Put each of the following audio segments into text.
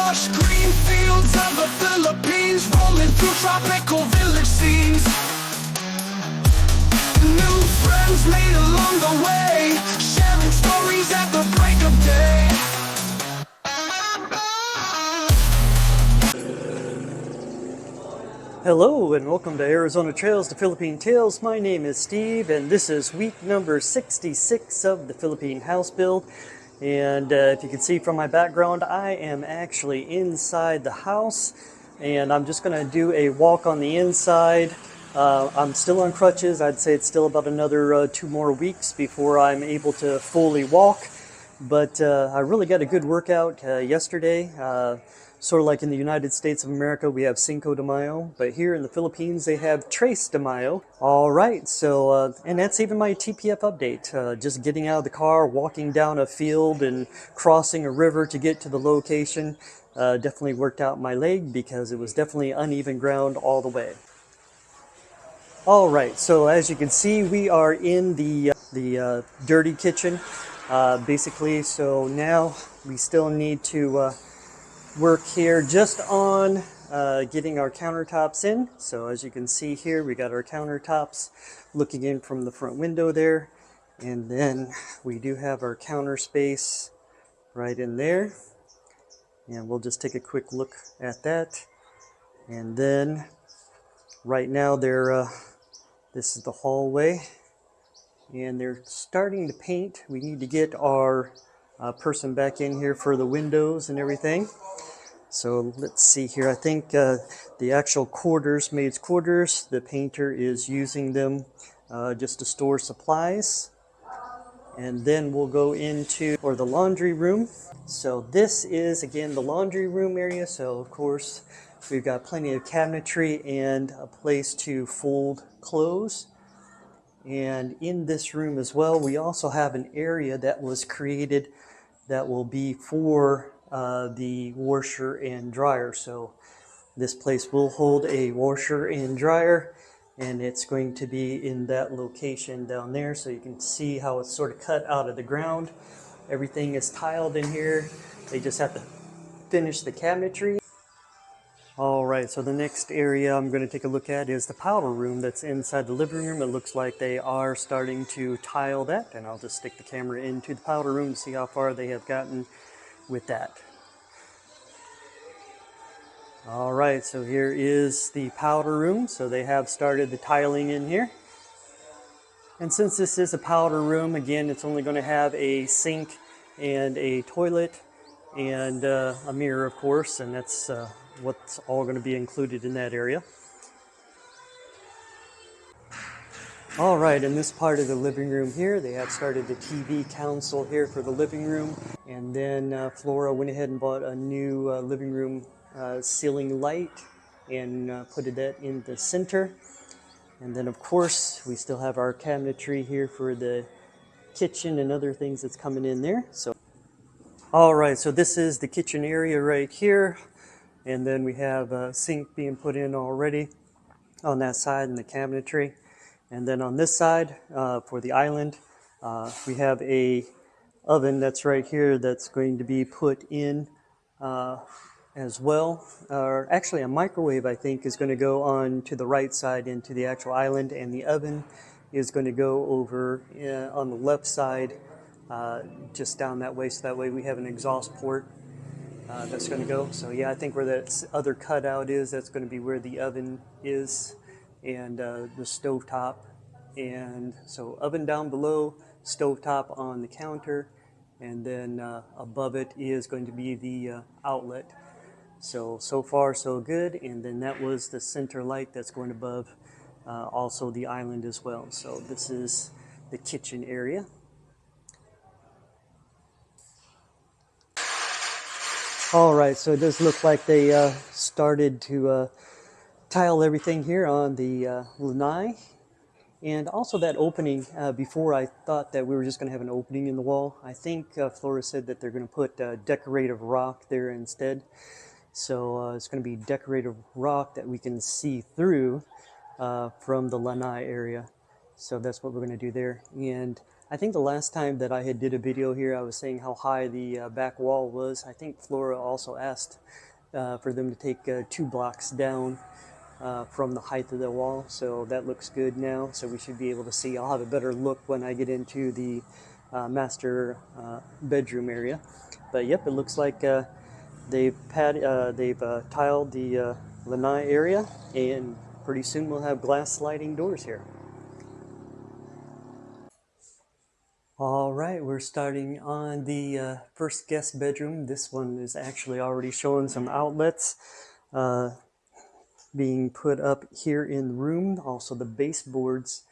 lush green fields of the Philippines, rolling through tropical village scenes. New friends made along the way, sharing stories at the break of day. Hello and welcome to Arizona Trails to Philippine Tales. My name is Steve and this is week number 66 of the Philippine house build. And if you can see from my background, I am actually inside the house and I'm just going to do a walk on the inside. I'm still on crutches. I'd say it's still about another 2 more weeks before I'm able to fully walk. But I really got a good workout yesterday. Sort of like in the United States of America, we have Cinco de Mayo, but here in the Philippines, they have Tres de Mayo. All right, so, and that's even my TPF update. Just getting out of the car, walking down a field and crossing a river to get to the location. Definitely worked out my leg because it was definitely uneven ground all the way. All right, so as you can see, we are in the dirty kitchen, basically. So now we still need to work here just on getting our countertops in. So as you can see here, we got our countertops looking in from the front window there. And then we do have our counter space right in there. And we'll just take a quick look at that. And then right now this is the hallway. And they're starting to paint. We need to get our person back in here for the windows and everything. So let's see here. I think the actual quarters, maid's quarters, the painter is using them just to store supplies. And then we'll go into the laundry room. So this is again the laundry room area. So of course we've got plenty of cabinetry and a place to fold clothes. And in this room as well, we also have an area that was created that will be for the washer and dryer. So this place will hold a washer and dryer, and it's going to be in that location down there. So you can see how it's sort of cut out of the ground. Everything is tiled in here. They just have to finish the cabinetry. All right, so the next area I'm going to take a look at is the powder room that's inside the living room. It looks like they are starting to tile that, and I'll just stick the camera into the powder room to see how far they have gotten with that. All right, so here is the powder room. So they have started the tiling in here. And since this is a powder room, again, it's only going to have a sink and a toilet and a mirror, of course, and that's what's all going to be included in that area. All right, in this part of the living room here, they have started the TV console here for the living room. And then Flora went ahead and bought a new living room ceiling light and put that in the center. And then of course, we still have our cabinetry here for the kitchen and other things that's coming in there. So, all right, so this is the kitchen area right here. And then we have a sink being put in already on that side and the cabinetry. And then on this side, for the island, we have a oven that's right here that's going to be put in as well. Actually, a microwave, I think, is going to go on to the right side into the actual island, and the oven is going to go over on the left side, just down that way, so that way we have an exhaust port that's going to go. So yeah, I think where that other cutout is, that's going to be where the oven is, and the stovetop. And so oven down below, stovetop on the counter, and then above it is going to be the outlet. So far so good. And then that was the center light that's going above also the island as well. So this is the kitchen area. All right, so it does look like they started to tile everything here on the lanai. And also that opening, before I thought that we were just going to have an opening in the wall. I think Flora said that they're going to put decorative rock there instead. So it's going to be decorative rock that we can see through from the lanai area. So that's what we're going to do there. And I think the last time that I had did a video here, I was saying how high the back wall was. I think Flora also asked for them to take 2 blocks down from the height of the wall, so that looks good now. So we should be able to see. I'll have a better look when I get into the master bedroom area. But yep, it looks like they've tiled the lanai area, and pretty soon we'll have glass sliding doors here. All right, we're starting on the first guest bedroom. This one is actually already showing some outlets being put up here in the room. Also, the baseboards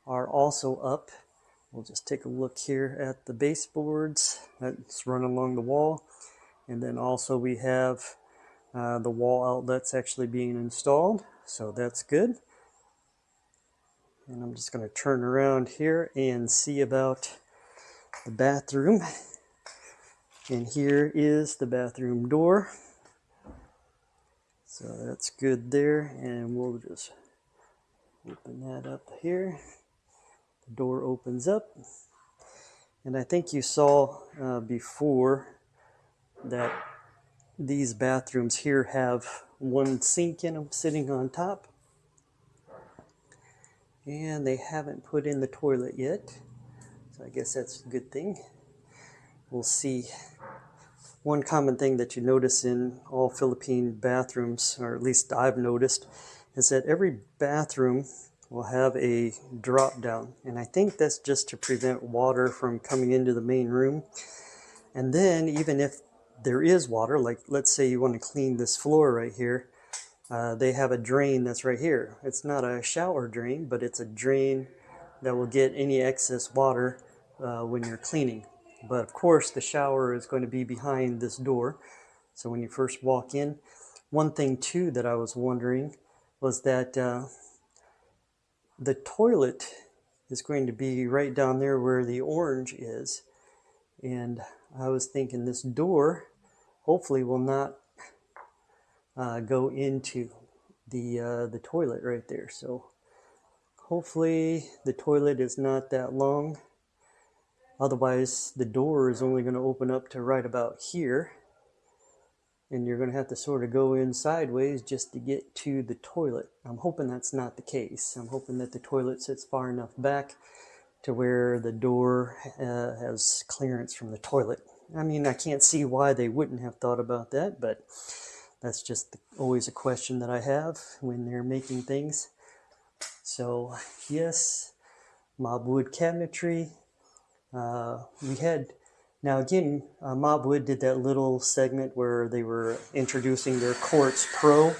are also up. We'll just take a look here at the baseboards that's run along the wall. And then also we have the wall outlets actually being installed, so that's good. And I'm just going to turn around here and see about the bathroom. And here is the bathroom door. So that's good there, and we'll just open that up here. The door opens up, and I think you saw before that these bathrooms here have one sink in them sitting on top, and they haven't put in the toilet yet, so I guess that's a good thing. We'll see. One common thing that you notice in all Philippine bathrooms, or at least I've noticed, is that every bathroom will have a drop down, and I think that's just to prevent water from coming into the main room. And then even if there is water, like let's say you want to clean this floor right here, they have a drain that's right here. It's not a shower drain, but it's a drain that will get any excess water when you're cleaning. But of course the shower is going to be behind this door, so when you first walk in. One thing too that I was wondering was that the toilet is going to be right down there where the orange is, and I was thinking this door hopefully will not go into the toilet right there. So hopefully the toilet is not that long. Otherwise, the door is only going to open up to right about here, and you're going to have to sort of go in sideways just to get to the toilet. I'm hoping that's not the case. I'm hoping that the toilet sits far enough back to where the door has clearance from the toilet. I mean, I can't see why they wouldn't have thought about that, but that's just always a question that I have when they're making things. So, yes, Mobwood cabinetry. We had, now again, Mobwood did that little segment where they were introducing their Quartz Pro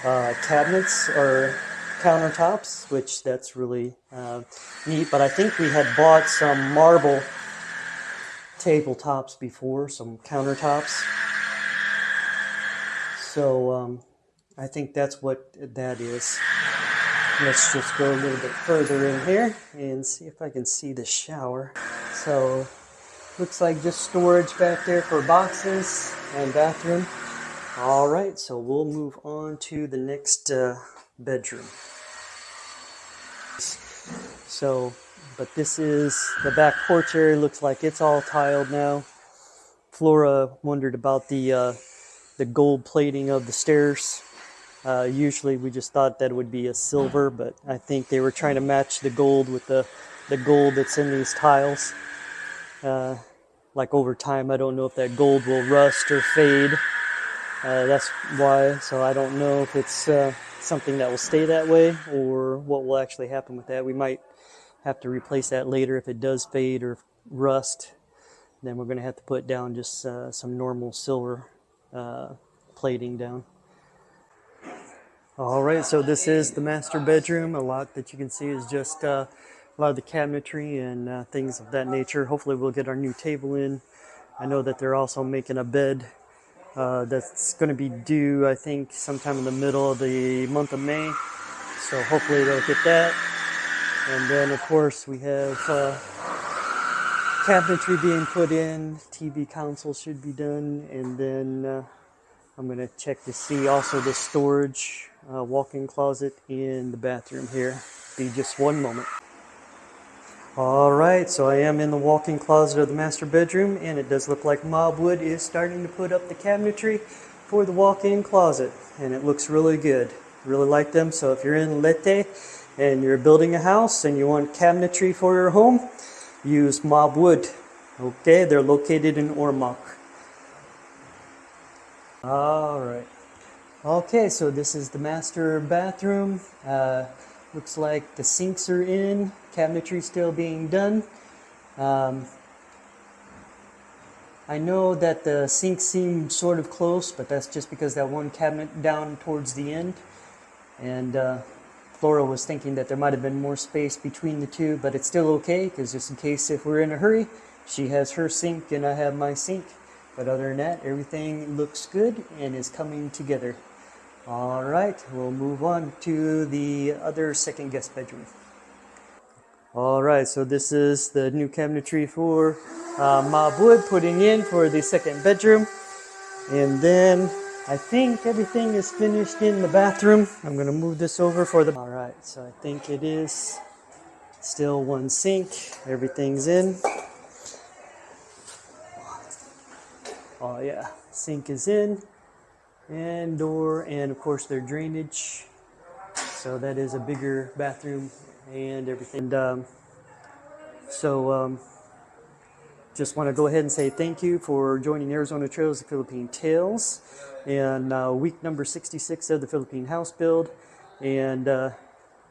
cabinets or countertops, which that's really neat. But I think we had bought some marble tabletops before, some countertops. So I think that's what that is. Let's just go a little bit further in here and see if I can see the shower. So looks like just storage back there for boxes and bathroom. All right, so we'll move on to the next bedroom. So, but this is the back porch area. Looks like it's all tiled now. Flora wondered about the gold plating of the stairs. Usually we just thought that would be a silver, but I think they were trying to match the gold with the gold that's in these tiles. Like over time, I don't know if that gold will rust or fade. That's why, so I don't know if it's something that will stay that way or what will actually happen with that. We might have to replace that later if it does fade or rust. Then we're going to have to put down just some normal silver plating down. All right, so this is the master bedroom. A lot that you can see is just a lot of the cabinetry and things of that nature. Hopefully we'll get our new table in. I know that they're also making a bed that's going to be due, I think, sometime in the middle of the month of May. So hopefully they'll get that. And then, of course, we have cabinetry being put in. TV console should be done. And then I'm going to check to see also the storage walk-in closet in the bathroom here. Be just one moment. All right, so I am in the walk-in closet of the master bedroom, and it does look like Mobwood is starting to put up the cabinetry for the walk-in closet, and it looks really good. Really like them. So if you're in Leyte and you're building a house and you want cabinetry for your home, use Mobwood. Okay, they're located in Ormoc. All right. Okay, so this is the master bathroom. Looks like the sinks are in, cabinetry still being done. I know that the sinks seem sort of close, but that's just because that one cabinet down towards the end. And Flora was thinking that there might have been more space between the two, but it's still okay, because just in case if we're in a hurry, she has her sink and I have my sink. But other than that, everything looks good and is coming together. All right, we'll move on to the other second guest bedroom. All right, so this is the new cabinetry for Mobwood putting in for the second bedroom. And then I think everything is finished in the bathroom. I'm going to move this over for the... All right, so I think it is still one sink. Everything's in. Oh yeah, sink is in. And door, and of course their drainage. So that is a bigger bathroom and everything. And just want to go ahead and say thank you for joining Arizona Trails, the Philippine Tales, and week number 66 of the Philippine House Build. And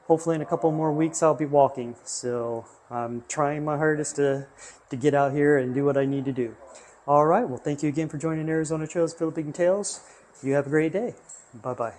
hopefully in a couple more weeks I'll be walking. So I'm trying my hardest to get out here and do what I need to do. All right, well, thank you again for joining Arizona Trails, Philippine Tales. You have a great day. Bye-bye.